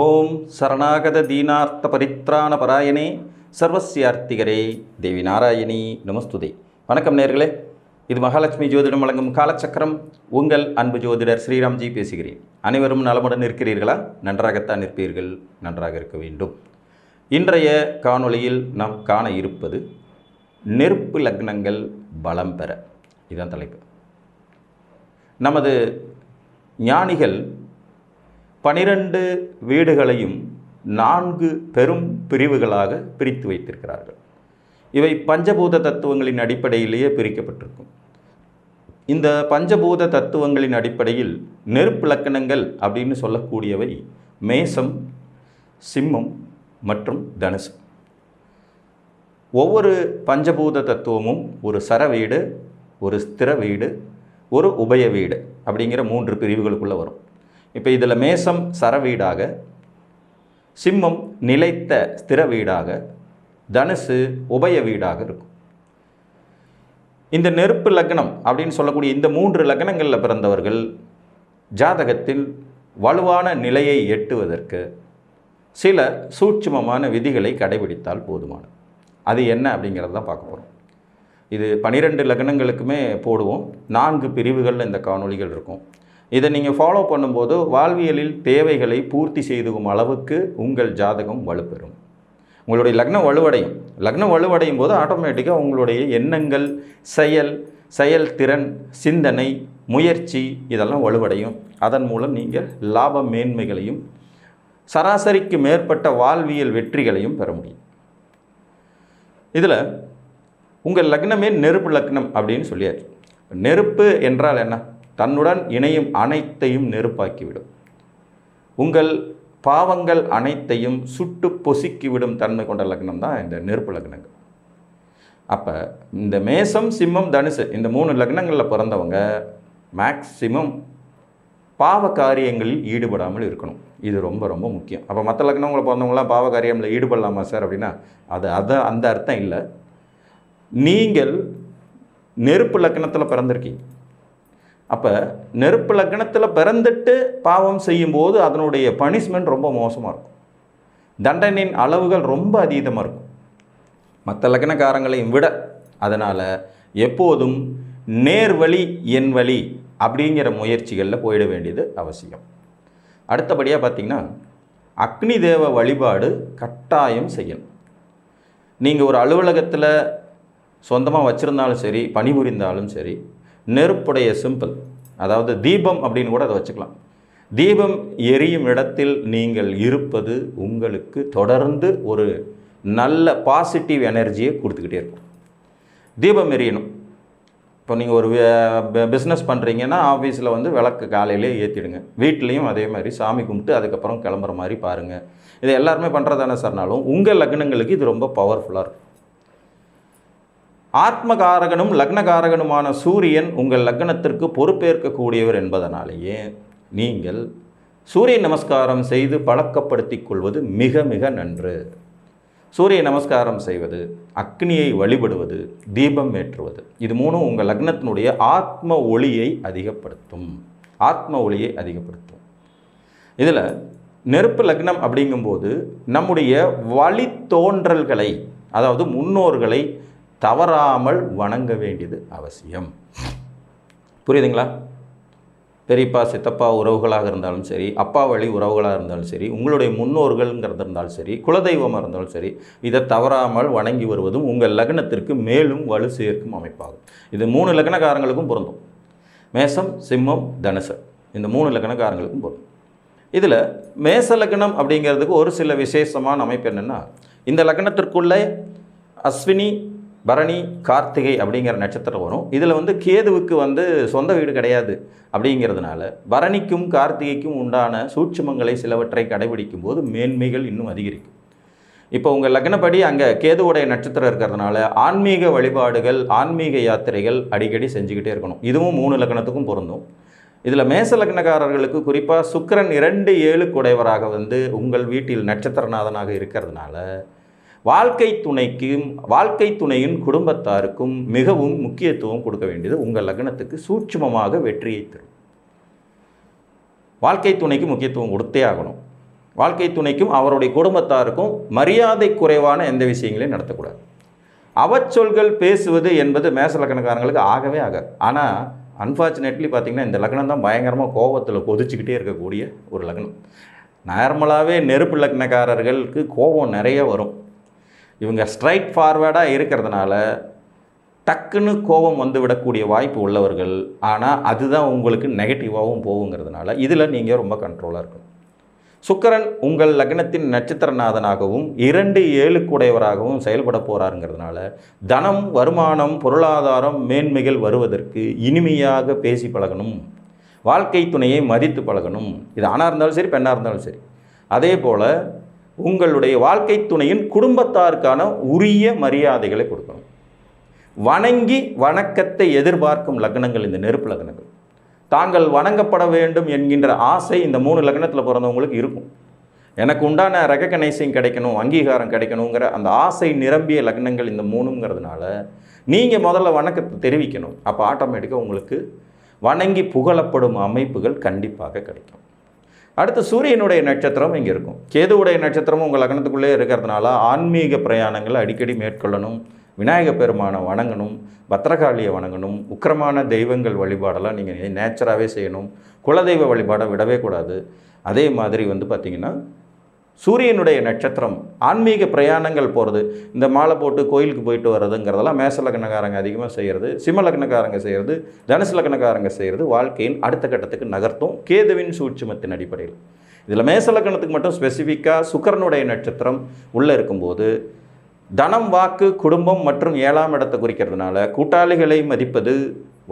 ஓம் சரணாகத தீனார்த்த பரித்ராண பராயணே சர்வசியார்த்திகரே தேவி நாராயணி நமஸ்துதே. வணக்கம் நேர்களே, இது மகாலட்சுமி ஜோதிடம் வழங்கும் காலச்சக்கரம். உங்கள் அன்பு ஜோதிடர் ஸ்ரீராம்ஜி பேசுகிறேன். அனைவரும் நலமுடன் இருக்கிறீர்களா? நன்றாகத்தான் இருப்பீர்கள், நன்றாக இருக்க வேண்டும். இன்றைய காணொளியில் நாம் காண இருப்பது நெருப்பு லக்னங்கள் பலம் பெற. இதுதான் தலைப்பு. நமது ஞானிகள் 12 வீடுகளையும் 4 பெரும் பிரிவுகளாக பிரித்து வைத்திருக்கிறார்கள். இவை பஞ்சபூத தத்துவங்களின் அடிப்படையிலேயே பிரிக்கப்பட்டிருக்கும். இந்த பஞ்சபூத தத்துவங்களின் அடிப்படையில் நெருப்பு லக்கணங்கள் அப்படின்னு சொல்லக்கூடியவை மேசம், சிம்மம் மற்றும் தனுசு. ஒவ்வொரு பஞ்சபூத தத்துவமும் ஒரு சர வீடு, ஒரு ஸ்திர வீடு, ஒரு உபய வீடு அப்படிங்கிற 3 பிரிவுகளுக்குள்ளே வரும். இப்போ இதில் மேசம் சர வீடாக, சிம்மம் நிலைத்த ஸ்திர வீடாக, தனுசு உபய வீடாக இருக்கும். இந்த நெருப்பு லக்னம் அப்படின்னு சொல்லக்கூடிய இந்த 3 லக்னங்களில் பிறந்தவர்கள் ஜாதகத்தில் வலுவான நிலையை எட்டுவதற்கு சில சூட்சுமமான விதிகளை கடைபிடித்தால் போதுமானது. அது என்ன அப்படிங்கிறது தான் பார்க்க போகிறோம். இது 12 லக்னங்களுக்குமே போடுவோம். 4 பிரிவுகளில் இந்த காணொளிகள் இருக்கும். இதை நீங்கள் ஃபாலோ பண்ணும்போது வாழ்வியலில் தேவைகளை பூர்த்தி செய்துக்கும் அளவுக்கு உங்கள் ஜாதகம் வலுப்பெறும். உங்களுடைய லக்னம் வலுவடையும். லக்னம் வலுவடையும் போது ஆட்டோமேட்டிக்காக உங்களுடைய எண்ணங்கள், செயல்திறன், சிந்தனை, முயற்சி இதெல்லாம் வலுவடையும். அதன் மூலம் நீங்கள் லாப மேன்மைகளையும் சராசரிக்கு மேற்பட்ட வாழ்வியல் வெற்றிகளையும் பெற முடியும். இதில் உங்கள் லக்னமே நெருப்பு லக்னம் அப்படின்னு சொல்லியாச்சு. நெருப்பு என்றால் என்ன? தன்னுடன் இணையும் அனைத்தையும் நெருப்பாக்கிவிடும். உங்கள் பாவங்கள் அனைத்தையும் சுட்டு பொசுக்கிவிடும் தன்மை கொண்ட லக்னம் தான் இந்த நெருப்பு லக்னங்கள். அப்போ இந்த மேசம், சிம்மம், தனுசு இந்த 3 லக்னங்களில் பிறந்தவங்க மேக்சிமம் பாவ காரியங்களில் ஈடுபடாமல் இருக்கணும். இது ரொம்ப ரொம்ப முக்கியம். அப்போ மற்ற லக்னங்களை பிறந்தவங்களாம் பாவ காரியங்களில் ஈடுபடலாமா சார் அப்படின்னா அந்த அர்த்தம் இல்லை. நீங்கள் நெருப்பு லக்னத்தில் பிறந்திருக்கீங்க. அப்போ நெருப்பு லக்னத்தில் பிறந்துட்டு பாவம் செய்யும்போது அதனுடைய பனிஷ்மெண்ட் ரொம்ப மோசமாக இருக்கும். தண்டனையின் அளவுகள் ரொம்ப அதீதமாக இருக்கும் மற்ற லக்னக்காரங்களையும் விட. அதனால் எப்போதும் நேர்வழி என் வழி அப்படிங்கிற முயற்சிகளில் போயிட வேண்டியது அவசியம். அடுத்தபடியாக பார்த்திங்கன்னா அக்னி தேவ வழிபாடு கட்டாயம் செய்யணும். நீங்கள் ஒரு அலுவலகத்தில் சொந்தமாக வச்சுருந்தாலும் சரி, பணிபுரிந்தாலும் சரி, நெருப்புடைய சிம்பிள், அதாவது தீபம் அப்படின்னு கூட அதை வச்சுக்கலாம். தீபம் எரியும் இடத்தில் நீங்கள் இருப்பது உங்களுக்கு தொடர்ந்து ஒரு நல்ல பாசிட்டிவ் எனர்ஜியை கொடுத்துக்கிட்டே இருக்கும். தீபம் எரியணும். இப்போ நீங்கள் ஒரு பிஸ்னஸ் பண்ணுறீங்கன்னா ஆஃபீஸில் விளக்கு காலையிலே ஏற்றிடுங்க. வீட்லேயும் அதே மாதிரி சாமி கும்பிட்டு அதுக்கப்புறம் கிளம்புற மாதிரி பாருங்கள். இதை எல்லாருமே பண்ணுறதானே சார்னாலும் உங்கள் லக்னங்களுக்கு இது ரொம்ப பவர்ஃபுல்லாக இருக்கும். ஆத்மகாரகனும் லக்னகாரகனுமான சூரியன் உங்கள் லக்னத்திற்கு பொறுப்பேற்கக்கூடியவர் என்பதனாலேயே நீங்கள் சூரிய நமஸ்காரம் செய்து பழக்கப்படுத்திக் கொள்வது மிக மிக நன்று. சூரிய நமஸ்காரம் செய்வது, அக்னியை வழிபடுவது, தீபம் ஏற்றுவது, இது 3 உங்கள் லக்னத்தினுடைய ஆத்ம ஒளியை அதிகப்படுத்தும். இதில் நெருப்பு லக்னம் அப்படிங்கும்போது நம்முடைய வழித்தோன்றல்களை, அதாவது முன்னோர்களை தவறாமல் வணங்க வேண்டியது அவசியம். புரியுதுங்களா? பெரியப்பா, சித்தப்பா உறவுகளாக இருந்தாலும் சரி, அப்பா வழி உறவுகளாக இருந்தாலும் சரி, உங்களுடைய முன்னோர்கள்ங்கிறது இருந்தாலும் சரி, குலதெய்வமாக இருந்தாலும் சரி, இதை தவறாமல் வணங்கி வருவதும் உங்கள் லக்னத்திற்கு மேலும் வலு சேர்க்கும் அமைப்பாகும். இது 3 லக்னக்காரங்களுக்கும் பொருந்தும். மேசம், சிம்மம், தனுசு இந்த 3 லக்னக்காரங்களுக்கும் பொருந்தும். இதில் மேச லக்னம் அப்படிங்கிறதுக்கு ஒரு சில விசேஷமான அமைப்பு என்னென்னா, இந்த லக்னத்திற்குள்ளே அஸ்வினி, பரணி, கார்த்திகை அப்படிங்கிற நட்சத்திரம் வரும். இதில் கேதுவுக்கு சொந்த வீடு கிடையாது. அப்படிங்கிறதுனால பரணிக்கும் கார்த்திகைக்கும் உண்டான சூட்சுமங்களை சிலவற்றை கடைபிடிக்கும் போது மேன்மைகள் இன்னும் அதிகரிக்கும். இப்போ உங்கள் லக்னப்படி அங்கே கேதுவுடைய நட்சத்திரம் இருக்கிறதுனால ஆன்மீக வழிபாடுகள், ஆன்மீக யாத்திரைகள் அடிக்கடி செஞ்சுக்கிட்டே இருக்கணும். இதுவும் 3 லக்னத்துக்கும் பொருந்தும். இதில் மேச லக்னக்காரர்களுக்கு குறிப்பாக சுக்கிரன் 2-7 குடைவராக உங்கள் வீட்டில் நட்சத்திரநாதனாக இருக்கிறதுனால வாழ்க்கை துணையின் குடும்பத்தாருக்கும் மிகவும் முக்கியத்துவம் கொடுக்க வேண்டியது உங்கள் லக்னத்துக்கு சூட்சுமமாக வெற்றியை தரும். வாழ்க்கை துணைக்கு முக்கியத்துவம் கொடுத்தே ஆகணும். வாழ்க்கை துணைக்கும் அவருடைய குடும்பத்தாருக்கும் மரியாதை குறைவான எந்த விஷயங்களையும் நடத்தக்கூடாது. அவச்சொல்கள் பேசுவது என்பது மேச லக்னக்காரங்களுக்கு ஆகவே ஆகாது. ஆனால் அன்ஃபார்ச்சுனேட்லி பார்த்திங்கன்னா இந்த லக்னம் தான் பயங்கரமாக கோபத்தில் கொதிச்சுக்கிட்டே இருக்கக்கூடிய ஒரு லக்னம். நார்மலாகவே நெருப்பு லக்னக்காரர்களுக்கு கோபம் நிறைய வரும். இவங்க ஸ்ட்ரைட் ஃபார்வேர்டாக இருக்கிறதுனால டக்குன்னு கோபம் வந்து விடக்கூடிய வாய்ப்பு உள்ளவர்கள். ஆனால் அதுதான் உங்களுக்கு நெகட்டிவாகவும் போகுங்கிறதுனால இதில் நீங்கள் ரொம்ப கண்ட்ரோலாக இருக்கணும். சுக்கிரன் உங்கள் லக்னத்தின் நட்சத்திரநாதனாகவும் 2-7 கூடையவராகவும் செயல்பட போகிறாருங்கிறதுனால தனம், வருமானம், பொருளாதாரம், மேன்மைகள் வருவதற்கு இனிமையாக பேசி பழகணும். வாழ்க்கை துணையை மதித்து பழகணும். இது ஆணாக இருந்தாலும் சரி, பெண்ணாக இருந்தாலும் சரி. அதே போல் உங்களுடைய வாழ்க்கை துணையின் குடும்பத்தாருக்கான உரிய மரியாதைகளை கொடுக்கணும். வணங்கி வணக்கத்தை எதிர்பார்க்கும் லக்னங்கள் இந்த நெருப்பு லக்னங்கள். தாங்கள் வணங்கப்பட வேண்டும் என்கின்ற ஆசை இந்த 3 லக்னத்தில் பிறந்தவங்களுக்கு இருக்கும். எனக்கு உண்டான ரெகக்னைசிங் கிடைக்கணும், அங்கீகாரம் கிடைக்கணுங்கிற அந்த ஆசை நிரம்பிய லக்னங்கள் இந்த 3ங்கிறதுனால நீங்கள் முதல்ல வணக்கத்தை தெரிவிக்கணும். அப்போ ஆட்டோமேட்டிக்காக உங்களுக்கு வணங்கி புகழப்படும் அமைப்புகள் கண்டிப்பாக கிடைக்கும். அடுத்து சூரியனுடைய நட்சத்திரம் இங்கே இருக்கும். கேதுவுடைய நட்சத்திரமும் உங்கள் லக்னத்துக்குள்ளே இருக்கிறதுனால ஆன்மீக பிரயாணங்களை அடிக்கடி மேற்கொள்ளணும். விநாயக பெருமானை வணங்கணும், பத்திரகாளியை வணங்கணும், உக்கிரமான தெய்வங்கள் வழிபாடெல்லாம் நீங்கள் நேச்சராகவே செய்யணும். குலதெய்வ வழிபாடை விடவே கூடாது. அதே மாதிரி பார்த்திங்கன்னா சூரியனுடைய நட்சத்திரம் ஆன்மீக பிரயாணங்கள் போகிறது, இந்த மாலை போட்டு கோயிலுக்கு போயிட்டு வர்றதுங்கிறதெல்லாம் மேச லக்னக்காரங்க அதிகமாக செய்கிறது, சிம்ம லக்னக்காரங்க செய்கிறது, தனுசு லக்னக்காரங்க செய்கிறது வாழ்க்கையின் அடுத்த கட்டத்துக்கு நகர்த்தும் கேதுவின் சூட்சுமத்தின் அடிப்படையில். இதில் மேச லக்னத்துக்கு மட்டும் ஸ்பெசிஃபிக்காக சுக்கிரனுடைய நட்சத்திரம் உள்ளே இருக்கும்போது தனம், வாக்கு, குடும்பம் மற்றும் 7ஆம் இடத்தை குறிக்கிறதுனால கூட்டாளிகளை மதிப்பது,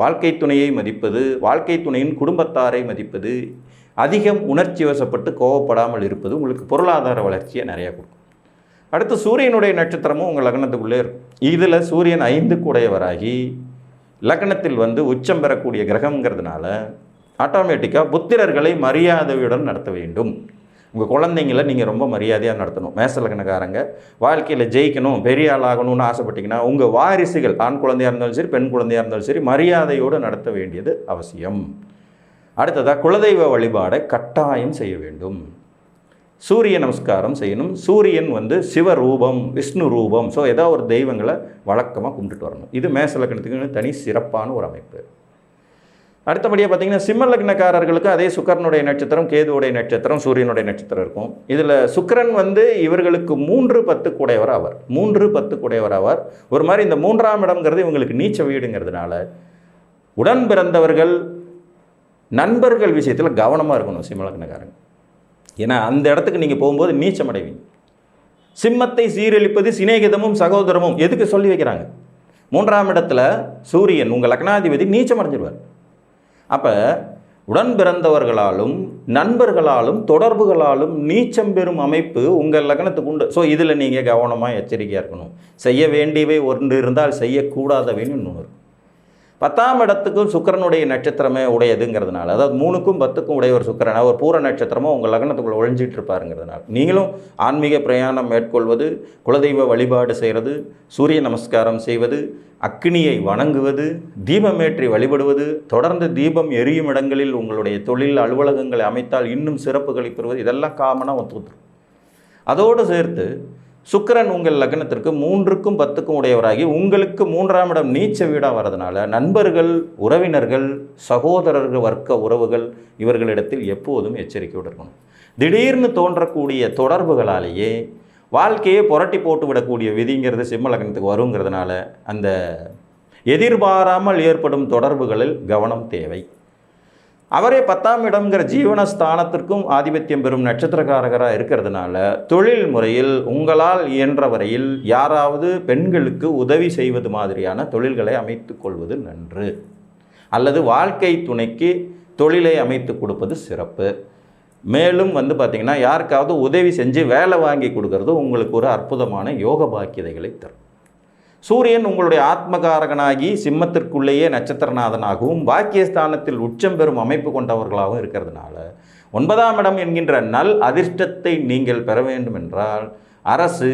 வாழ்க்கை துணையை மதிப்பது, வாழ்க்கை துணையின் குடும்பத்தாரை மதிப்பது, அதிகம் உணர்ச்சி வசப்பட்டு கோவப்படாமல் இருப்பது உங்களுக்கு பொருளாதார வளர்ச்சியை நிறையா கொடுக்கும். அடுத்து சூரியனுடைய நட்சத்திரமும் உங்கள் லக்னத்துக்குள்ளே இருக்கும். இதில் சூரியன் 5 கூடையவராகி லக்னத்தில் உச்சம் பெறக்கூடிய கிரகங்கிறதுனால ஆட்டோமேட்டிக்காக புத்திரர்களை மரியாதையுடன் நடத்த வேண்டும். உங்கள் குழந்தைங்கள நீங்கள் ரொம்ப மரியாதையாக நடத்தணும். மேச லக்னக்காரங்க வாழ்க்கையில் ஜெயிக்கணும், பெரிய ஆள் ஆகணும்னு ஆசைப்பட்டீங்கன்னா உங்கள் வாரிசுகள் ஆண் குழந்தையாக இருந்தாலும் சரி, பெண் குழந்தையாக இருந்தாலும் சரி, மரியாதையோடு நடத்த வேண்டியது அவசியம். அடுத்ததாக குலதெய்வ வழிபாடை கட்டாயம் செய்ய வேண்டும். சூரிய நமஸ்காரம் செய்யணும். சூரியன் சிவரூபம், விஷ்ணு ரூபம். ஸோ ஏதாவது ஒரு தெய்வங்களை வழக்கமாக கும்பிட்டுட்டு வரணும். இது மேச லக்னத்துக்கு தனி சிறப்பான ஒரு அமைப்பு. அடுத்தபடியாக பார்த்திங்கன்னா சிம்ம லக்னக்காரர்களுக்கு அதே சுக்கிரனுடைய நட்சத்திரம், கேதுவுடைய நட்சத்திரம், சூரியனுடைய நட்சத்திரம் இருக்கும். இதில் சுக்கிரன் இவர்களுக்கு 3-10 கூடையவர் ஆவார். 3-10 கூடையவர் ஆவார். ஒரு மாதிரி இந்த 3ஆம் இடம்ங்கிறது இவங்களுக்கு நீச்ச வீடுங்கிறதுனால உடன் பிறந்தவர்கள், நண்பர்கள் விஷயத்தில் கவனமாக இருக்கணும் சிம்ம லக்னக்காரங்க. ஏன்னா அந்த இடத்துக்கு நீங்கள் போகும்போது நீச்சம் அடைவீங்க. சிம்மத்தை சீரழிப்பது சிநேகிதமும் சகோதரமும் எதுக்கு சொல்லி வைக்கிறாங்க? 3ஆம் இடத்துல சூரியன் உங்கள் லக்னாதிபதி நீச்சம் அடைஞ்சிருவார். அப்போ உடன் பிறந்தவர்களாலும் நண்பர்களாலும் தொடர்புகளாலும் நீச்சம் பெறும் அமைப்பு உங்கள் லக்னத்துக்கு உண்டு. ஸோ இதில் நீங்கள் கவனமாக எச்சரிக்கையாக இருக்கணும். செய்ய வேண்டியவை ஒன்று இருந்தால் செய்யக்கூடாதவைன்னு இன்னொன்று. 10ஆம் இடத்துக்கும் சுக்கிரனுடைய நட்சத்திரமே உடையதுங்கிறதுனால, அதாவது 3க்கும் 10க்கும் உடையவர் சுக்கிரன், ஒரு பூர நட்சத்திரமாக உங்கள் லக்னத்துக்குள்ளே ஒழிஞ்சிட்டு இருப்பாருங்கிறதுனால நீங்களும் ஆன்மீக பிரயாணம் மேற்கொள்வது, குலதெய்வ வழிபாடு செய்கிறது, சூரிய நமஸ்காரம் செய்வது, அக்னியை வணங்குவது, தீபமேற்றி வழிபடுவது, தொடர்ந்து தீபம் எரியும் இடங்களில் உங்களுடைய தொழில் அலுவலகங்களை அமைத்தால் இன்னும் சிறப்புகளை பெறுவது, இதெல்லாம் காமனாக ஒத்துத்துரும். அதோடு சேர்த்து சுக்கிரன் உங்கள் லக்னத்திற்கு 3க்கும் 10க்கும் உடையவராகி உங்களுக்கு 3ஆம் இடம் நீச்ச வீடாக வர்றதுனால நண்பர்கள், உறவினர்கள், சகோதரர்கள், வர்க்க உறவுகள் இவர்களிடத்தில் எப்போதும் எச்சரிக்கையோடு இருக்கணும். திடீர்னு தோன்றக்கூடிய தொடர்புகளாலேயே வாழ்க்கையை புரட்டி போட்டு விடக்கூடிய விதிங்கிறது சிம்ம லக்னத்துக்கு வருங்கிறதுனால அந்த எதிர்பாராமல் ஏற்படும் தொடர்புகளில் கவனம் தேவை. அவரே 10ஆம் இடம்ங்கிற ஜீவனஸ்தானத்திற்கும் ஆதிபத்தியம் பெறும் நட்சத்திரக்காரகராக இருக்கிறதுனால தொழில் முறையில் உங்களால் இயன்ற வரையில் யாராவது பெண்களுக்கு உதவி செய்வது மாதிரியான தொழில்களை அமைத்து கொள்வது நன்று. அல்லது வாழ்க்கை துணைக்கு தொழிலை அமைத்து கொடுப்பது சிறப்பு. மேலும் பார்த்திங்கன்னா யாருக்காவது உதவி செஞ்சு வேலை வாங்கி கொடுக்கறது உங்களுக்கு ஒரு அற்புதமான யோக பாக்கியதைகளை தரும். சூரியன் உங்களுடைய ஆத்மகாரகனாகி சிம்மத்திற்குள்ளேயே நட்சத்திரநாதனாகவும் பாக்கியஸ்தானத்தில் உச்சம் பெறும் அமைப்பு கொண்டவர்களாகவும் இருக்கிறதுனால 9ஆம் இடம் என்கின்ற நல் அதிர்ஷ்டத்தை நீங்கள் பெற வேண்டும் என்றால் அரசு,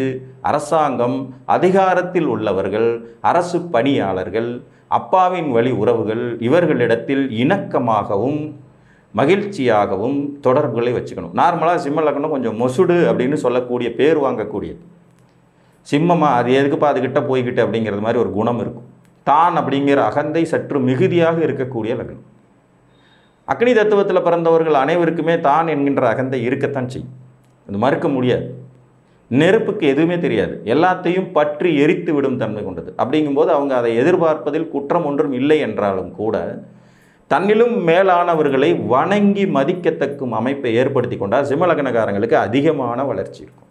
அரசாங்கம், அதிகாரத்தில் உள்ளவர்கள், அரசு பணியாளர்கள், அப்பாவின் வழி உறவுகள் இவர்களிடத்தில் இணக்கமாகவும் மகிழ்ச்சியாகவும் தொடர்புகளை வச்சுக்கணும். நார்மலாக சிம்ம லக்னம் கொஞ்சம் மொசுடு அப்படின்னு சொல்லக்கூடிய பேர் வாங்கக்கூடியது. சிம்மமாக அது எதுக்குப்பா அதுக்கிட்ட போய்கிட்டு அப்படிங்கிறது மாதிரி ஒரு குணம் இருக்கும். தான் அப்படிங்கிற அகந்தை சற்று மிகுதியாக இருக்கக்கூடிய லக்னம். அக்னி தத்துவத்தில் பிறந்தவர்கள் அனைவருக்குமே தான் என்கின்ற அகந்தை இருக்கத்தான் செய்யும், அது மறுக்க முடியாது. நெருப்புக்கு எதுவுமே தெரியாது, எல்லாத்தையும் பற்றி எரித்து விடும் தன்மை கொண்டது. அப்படிங்கும்போது அவங்க அதை எதிர்பார்ப்பதில் குற்றம் ஒன்றும் இல்லை என்றாலும் கூட தன்னிலும் மேலானவர்களை வணங்கி மதிக்கத்தக்கும் அமைப்பை ஏற்படுத்தி கொண்டால் சிம்மலக்கணக்காரங்களுக்கு அதிகமான வளர்ச்சி இருக்கும்.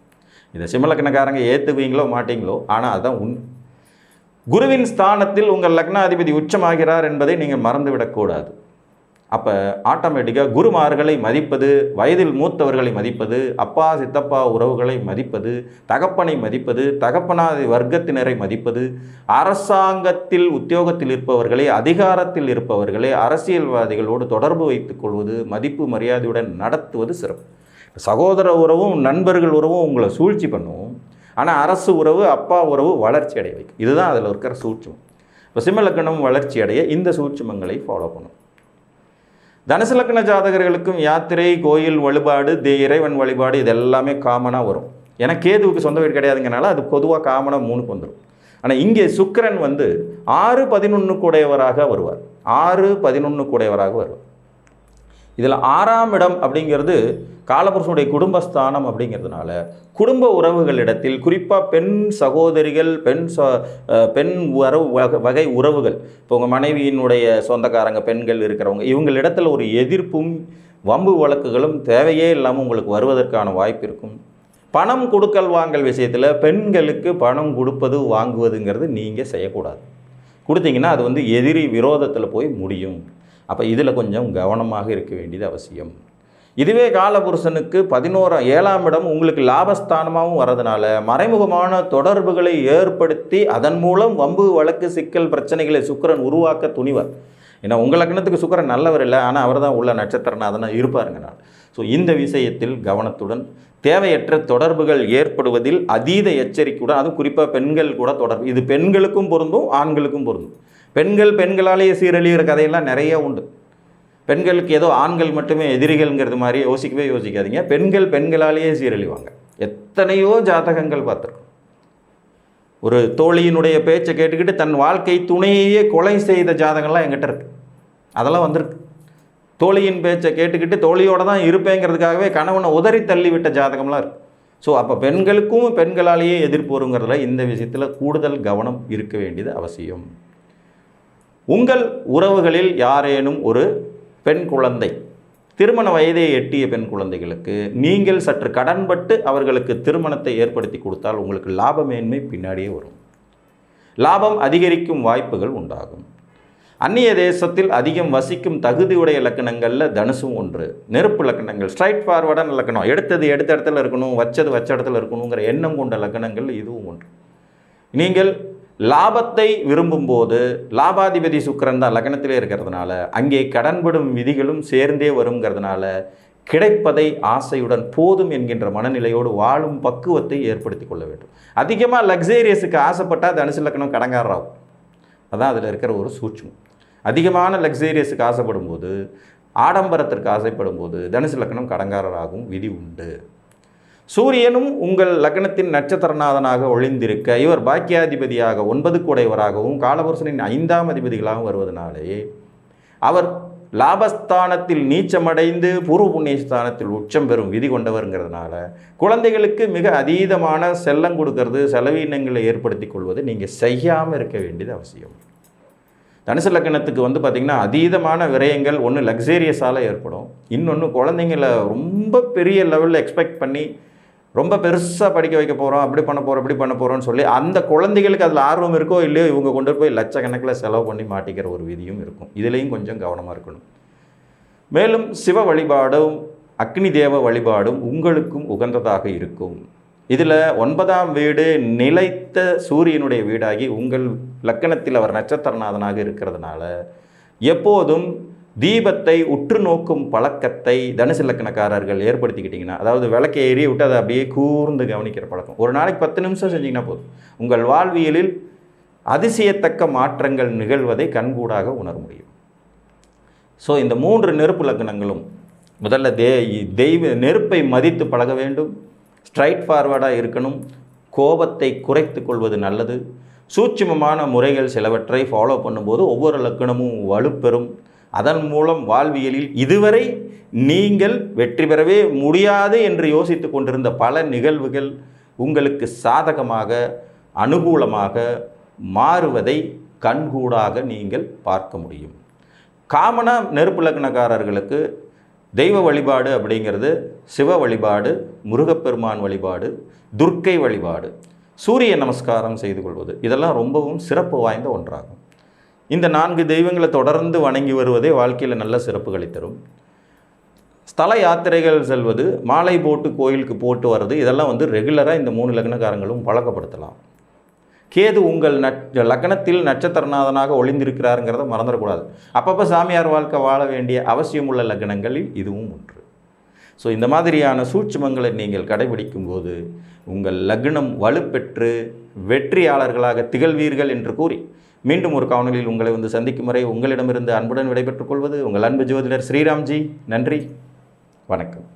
இதை சிம்மலக்கணக்காரங்க ஏற்றுவீங்களோ மாட்டீங்களோ, ஆனால் அதுதான் உண்மை. குருவின் ஸ்தானத்தில் உங்கள் லக்னாதிபதி உச்சமாகிறார் என்பதை நீங்கள் மறந்துவிடக்கூடாது. அப்போ ஆட்டோமேட்டிக்காக குருமார்களை மதிப்பது, வயதில் மூத்தவர்களை மதிப்பது, அப்பா சித்தப்பா உறவுகளை மதிப்பது, தகப்பனை மதிப்பது, தகப்பனாதி வர்க்கத்தினரை மதிப்பது, அரசாங்கத்தில் உத்தியோகத்தில் இருப்பவர்களை, அதிகாரத்தில் இருப்பவர்களை, அரசியல்வாதிகளோடு தொடர்பு வைத்துக் கொள்வது, மதிப்பு மரியாதையுடன் நடத்துவது சிறப்பு. சகோதர உறவும் நண்பர்கள் உறவும் உங்களை சூழ்ச்சி பண்ணும், ஆனால் அரசு உறவு அப்பா உறவு வளர்ச்சி அடைய வைக்கும். இதுதான் அதில் இருக்கிற சூட்சமம். இப்போ சிம்ம லக்னம் வளர்ச்சி அடைய இந்த சூட்சமங்களை ஃபாலோ பண்ணும். தனுசு லக்ன ஜாதகர்களுக்கும் யாத்திரை, கோயில் வழிபாடு, இறைவன் வழிபாடு இது எல்லாமே காமனாக வரும். ஏன்னா கேதுவுக்கு சொந்த வீடு கிடையாதுங்கனால அது பொதுவாக காமனாக 3க்கு வந்துடும். ஆனால் இங்கே சுக்கிரன் 6-11 கூடையவராக வருவார். 6-11 கூடையவராக வருவார். இதில் 6ஆம் இடம் அப்படிங்கிறது காலபுருஷனுடைய குடும்பஸ்தானம் அப்படிங்கிறதுனால குடும்ப உறவுகளிடத்தில் குறிப்பாக பெண் சகோதரிகள், பெண் வகை உறவுகள், இப்போ உங்கள் மனைவியினுடைய சொந்தக்காரங்க பெண்கள் இருக்கிறவங்க, இவங்களிடத்தில் ஒரு எதிர்ப்பும் வம்பு வழக்குகளும் தேவையே இல்லாமல் உங்களுக்கு வருவதற்கான வாய்ப்பு இருக்கும். பணம் கொடுக்கல் வாங்கல் விஷயத்தில் பெண்களுக்கு பணம் கொடுப்பது வாங்குவதுங்கிறது நீங்கள் செய்யக்கூடாது. கொடுத்தீங்கன்னா அது எதிரி விரோதத்தில் போய் முடியும். அப்போ இதில் கொஞ்சம் கவனமாக இருக்க வேண்டியது அவசியம். இதுவே காலபுருஷனுக்கு 7ஆம் இடம் உங்களுக்கு லாபஸ்தானமாகவும் வர்றதுனால மறைமுகமான தொடர்புகளை ஏற்படுத்தி அதன் மூலம் வம்பு வழக்கு சிக்கல் பிரச்சனைகளை சுக்கிரன் உருவாக்க துணிவார். ஏன்னா உங்கள் லக்னத்துக்கு சுக்கிரன் நல்லவர் இல்லை, ஆனால் அவர் தான் உள்ள நட்சத்திரநாதனா இருப்பாருங்க. ஸோ இந்த விஷயத்தில் கவனத்துடன், தேவையற்ற தொடர்புகள் ஏற்படுவதில் அதீத எச்சரிக்கையுடன், அதுவும் குறிப்பாக பெண்கள் கூட தொடர்பு, இது பெண்களுக்கும் பொருந்தும் ஆண்களுக்கும் பொருந்தும். பெண்களாலேயே சீரழிகிற கதையெல்லாம் நிறைய உண்டு. பெண்களுக்கு ஏதோ ஆண்கள் மட்டுமே எதிரிகள்ங்கிறது மாதிரி யோசிக்காதீங்க. பெண்களாலேயே சீரழிவாங்க. எத்தனையோ ஜாதகங்கள் பார்த்துருக்கோம். ஒரு தோழியினுடைய பேச்சை கேட்டுக்கிட்டு தன் வாழ்க்கை துணையையே கொலை செய்த ஜாதகம்லாம் என்கிட்ட இருக்குது. அதெல்லாம் வந்திருக்கு. தோழியின் பேச்சை கேட்டுக்கிட்டு தோழியோடு தான் இருப்பேங்கிறதுக்காகவே கணவனை உதறி தள்ளிவிட்ட ஜாதகம்லாம் இருக்குது. ஸோ அப்போ பெண்களுக்கும் பெண்களாலேயே எதிர்ப்பு வருங்கிறதுல இந்த விஷயத்தில் கூடுதல் கவனம் இருக்க வேண்டியது அவசியம். உங்கள் உறவுகளில் யாரேனும் ஒரு பெண் குழந்தை, திருமண வயதை எட்டிய பெண் குழந்தைகளுக்கு நீங்கள் சற்று கடன்பட்டு அவர்களுக்கு திருமணத்தை ஏற்படுத்தி கொடுத்தால் உங்களுக்கு லாபமேன்மை பின்னாடியே வரும். லாபம் அதிகரிக்கும் வாய்ப்புகள் உண்டாகும். அந்நிய தேசத்தில் அதிகம் வசிக்கும் தகுதியுடைய லக்கணங்களில் தனுசும் ஒன்று. நெருப்பு லக்கணங்கள், ஸ்ட்ரைட் ஃபார்வர்டான லக்கணம், எடுத்த இடத்துல இருக்கணும், வச்ச இடத்துல இருக்கணுங்கிற எண்ணம் கொண்ட லக்கணங்கள் இதுவும் ஒன்று. நீங்கள் லாபத்தை விரும்பும்போது லாபாதிபதி சுக்கிரன் தான் லக்னத்திலே இருக்கிறதுனால அங்கே கடன்படும் விதிகளும் சேர்ந்தே வருங்கிறதுனால கிடைப்பதை ஆசையுடன் போதும் என்கின்ற மனநிலையோடு வாழும் பக்குவத்தை ஏற்படுத்தி கொள்ள வேண்டும். அதிகமாக லக்ஸேரியஸுக்கு ஆசைப்பட்டால் தனுசு லக்னம் கடங்காராகும். அதான் அதில் இருக்கிற ஒரு சூட்சம். அதிகமான லக்ஸேரியஸுக்கு ஆசைப்படும் போது, ஆடம்பரத்திற்கு ஆசைப்படும் போது தனுசு லக்னம் கடங்காரராகும் விதி உண்டு. சூரியனும் உங்கள் லக்னத்தின் நட்சத்திரநாதனாக ஒளிந்திருக்க இவர் பாக்கியாதிபதியாக 9 கூடையவராகவும் காலபுருஷனின் 5ஆம் அதிபதிகளாகவும் வருவதனாலே அவர் லாபஸ்தானத்தில் நீச்சமடைந்து பூர்வ புண்ணியஸ்தானத்தில் உச்சம் பெறும் விதி கொண்டவருங்கிறதுனால குழந்தைகளுக்கு மிக அதீதமான செல்லம் கொடுக்கறது, செலவீனங்களை ஏற்படுத்தி கொள்வது நீங்கள் செய்யாமல் இருக்க வேண்டியது அவசியம். தனுசு லக்னத்துக்கு பார்த்திங்கன்னா அதீதமான விரயங்கள் ஒன்று லக்ஸேரியஸால் ஏற்படும், இன்னொன்று குழந்தைங்களை ரொம்ப பெரிய லெவலில் எக்ஸ்பெக்ட் பண்ணி ரொம்ப பெருசாக படிக்க வைக்க போகிறோம், அப்படி பண்ண போகிறோம், இப்படி பண்ண போகிறோன்னு சொல்லி அந்த குழந்தைகளுக்கு அதில் ஆர்வம் இருக்கோ இல்லையோ இவங்க கொண்டு போய் லட்சக்கணக்கில் செலவு பண்ணி மாட்டிக்கிற ஒரு விதியும் இருக்கும். இதுலேயும் கொஞ்சம் கவனமாக இருக்கணும். மேலும் சிவ வழிபாடும் அக்னி தேவ வழிபாடும் உங்களுக்கும் உகந்ததாக இருக்கும். இதில் 9ஆம் வீடு நிலைத்த சூரியனுடைய வீடாகி உங்கள் லக்கணத்தில் அவர் நட்சத்திரநாதனாக இருக்கிறதுனால எப்போதும் தீபத்தை உற்று நோக்கும் பழக்கத்தை தனுசு லக்கணக்காரர்கள் ஏற்படுத்திக்கிட்டிங்கன்னா, அதாவது விளக்கை எரிய விட்டு அதை அப்படியே கூர்ந்து கவனிக்கிற பழக்கம் ஒரு நாளைக்கு 10 நிமிஷம் செஞ்சிங்கன்னா போதும், உங்கள் வாழ்வியலில் அதிசயத்தக்க மாற்றங்கள் நிகழ்வதை கண்கூடாக உணர முடியும். ஸோ இந்த 3 நெருப்பு லக்கணங்களும் முதல்ல தெய்வ நெருப்பை மதித்து பழக வேண்டும். ஸ்ட்ரைட் ஃபார்வர்டாக இருக்கணும். கோபத்தை குறைத்து கொள்வது நல்லது. சூட்சுமமான முறைகள் சிலவற்றை ஃபாலோ பண்ணும்போது ஒவ்வொரு லக்கணமும் வலுப்பெறும். அதன் மூலம் வாழ்வியலில் இதுவரை நீங்கள் வெற்றி பெறவே முடியாது என்று யோசித்து கொண்டிருந்த பல நிகழ்வுகள் உங்களுக்கு சாதகமாக அனுகூலமாக மாறுவதை கண்கூடாக நீங்கள் பார்க்க முடியும். காமனாக நெருப்பு லக்னக்காரர்களுக்கு தெய்வ வழிபாடு அப்படிங்கிறது சிவ வழிபாடு, முருகப்பெருமான் வழிபாடு, துர்க்கை வழிபாடு, சூரிய நமஸ்காரம் செய்து கொள்வது, இதெல்லாம் ரொம்பவும் சிறப்பு வாய்ந்த ஒன்றாகும். இந்த 4 தெய்வங்களை தொடர்ந்து வணங்கி வருவதே வாழ்க்கையில் நல்ல சிறப்புகளை தரும். ஸ்தல யாத்திரைகள் செல்வது, மாலை போட்டு கோயிலுக்கு போட்டு வர்றது, இதெல்லாம் ரெகுலராக இந்த 3 லக்னக்காரங்களும் பழக்கப்படுத்தலாம். கேது உங்கள் லக்னத்தில் நட்சத்திரநாதனாக ஒளிந்திருக்கிறாருங்கிறத மறந்துடக்கூடாது. அப்பப்போ சாமியார் வாழ்க்கை வாழ வேண்டிய அவசியம் உள்ள லக்னங்களில் இதுவும் ஒன்று. ஸோ இந்த மாதிரியான சூட்சுமங்களை நீங்கள் கடைபிடிக்கும் போது உங்கள் லக்னம் வலுப்பெற்று வெற்றியாளர்களாக திகழ்வீர்கள் என்று கூறி மீண்டும் ஒரு காணொலியில் உங்களை சந்திக்கும் வரை உங்களிடமிருந்து அன்புடன் விடைபெற்றுக் கொள்வது உங்கள் அன்பு ஜோதிடர் ஸ்ரீராம்ஜி. நன்றி, வணக்கம்.